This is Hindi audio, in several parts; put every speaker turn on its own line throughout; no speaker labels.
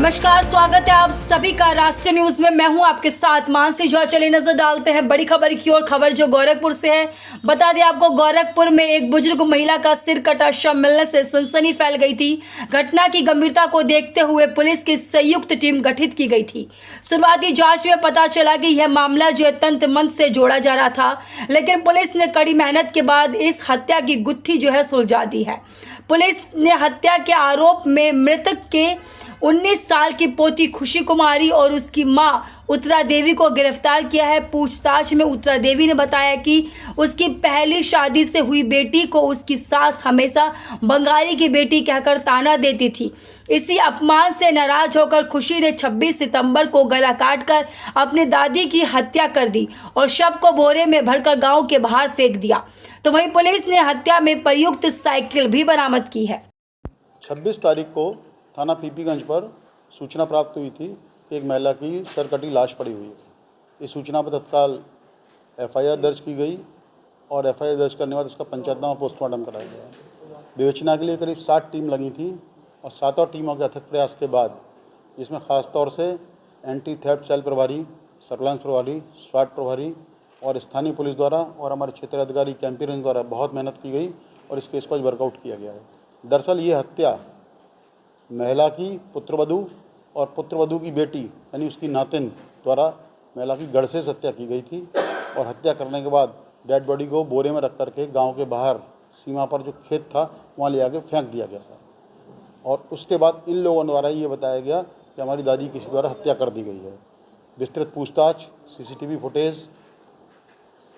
नमस्कार, स्वागत है आप सभी का राष्ट्रीय न्यूज में। मैं हूं आपके साथ मानसी झा। चलिए नजर डालते हैं बड़ी खबर की ओर। खबर जो गोरखपुर से है। बता दें आपको, गोरखपुर में एक बुजुर्ग महिला का सिर कटा शव मिलने से सनसनी फैल गई थी। घटना की गंभीरता को देखते हुए पुलिस की संयुक्त टीम गठित की गई थी। शुरुआती जांच में पता चला कि यह मामला जो तंत्र मंत्र से जोड़ा जा रहा था, लेकिन पुलिस ने कड़ी मेहनत के बाद इस हत्या की गुत्थी जो है सुलझा दी है। पुलिस ने हत्या के आरोप में मृतक के 19 साल की पोती खुशी कुमारी और उसकी मां उत्तरा देवी को गिरफ्तार किया है। पूछताछ में उत्तरा देवी ने बताया कि उसकी पहली शादी से हुई बेटी को उसकी सास हमेशा बंगाली की बेटी कहकर ताना देती थी। इसी अपमान से नाराज होकर खुशी ने 26 सितंबर को गला काटकर अपनी दादी की हत्या कर दी और शव को बोरे में भरकर गांव के बाहर फेंक दिया। तो वहीं पुलिस ने हत्या में प्रयुक्त साइकिल भी बरामद की है।
26 तारीख को थाना पीपीगंज पर सूचना प्राप्त हुई थी कि एक महिला की सरकटी लाश पड़ी हुई है। इस सूचना पर तत्काल एफआईआर दर्ज की गई और एफआईआर दर्ज करने के बाद उसका पंचायतनामा पोस्टमार्टम कराया गया। विवेचना के लिए करीब 60 टीम लगी थी और 7 टीमों के अथक प्रयास के बाद, जिसमें ख़ास तौर से एंटी थेफ्ट सेल प्रभारी, सर्विलांस प्रभारी, स्वाट प्रभारी और स्थानीय पुलिस द्वारा और हमारे क्षेत्रीय अधिकारी कैंपियन द्वारा बहुत मेहनत की गई और इस केस को आज वर्कआउट किया गया है। दरअसल ये हत्या महिला की पुत्रवधू और पुत्रवधू की बेटी यानी उसकी नातिन द्वारा महिला की गढ़ से हत्या की गई थी और हत्या करने के बाद डेड बॉडी को बोरे में रख करके गांव के बाहर सीमा पर जो खेत था वहां ले आके फेंक दिया गया था। और उसके बाद इन लोगों द्वारा ये बताया गया कि हमारी दादी किसी द्वारा हत्या कर दी गई है। विस्तृत पूछताछ, सीसीटीवी फुटेज,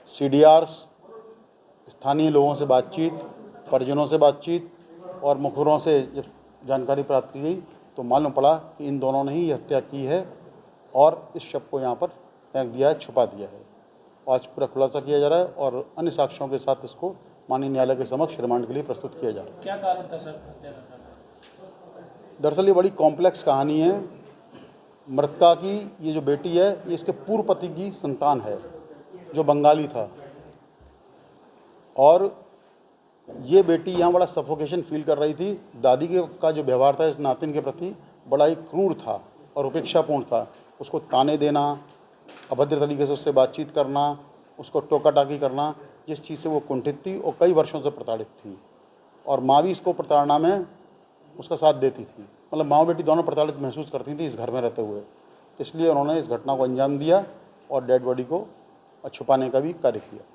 सीडीआर्स, स्थानीय लोगों से बातचीत, परिजनों से बातचीत और मुखबिरों से जब जानकारी प्राप्त की गई तो मालूम पड़ा कि इन दोनों ने ही हत्या की है और इस शव को यहाँ पर फेंक दिया है, छुपा दिया है। आज पूरा खुलासा किया जा रहा है और अन्य साक्ष्यों के साथ इसको माननीय न्यायालय के समक्ष रिमांड के लिए प्रस्तुत किया जा रहा है।
क्या कारण था सर हत्या का?
दरअसल ये बड़ी कॉम्प्लेक्स कहानी है। मृतका की ये जो बेटी है ये इसके पूर्व पति की संतान है जो बंगाली था और ये बेटी यहाँ बड़ा सफोकेशन फील कर रही थी। दादी के का जो व्यवहार था इस नातिन के प्रति बड़ा ही क्रूर था और उपेक्षापूर्ण था। उसको ताने देना, अभद्र तरीके से उससे बातचीत करना, उसको टोका टाकी करना, जिस चीज़ से वो कुंठित थी और कई वर्षों से प्रताड़ित थी। और माँ भी इसको प्रताड़ना में उसका साथ देती थी। मतलब माँ बेटी दोनों प्रताड़ित महसूस करती थी इस घर में रहते हुए। इसलिए उन्होंने इस घटना को अंजाम दिया और डेड बॉडी को छुपाने का भी कार्य किया।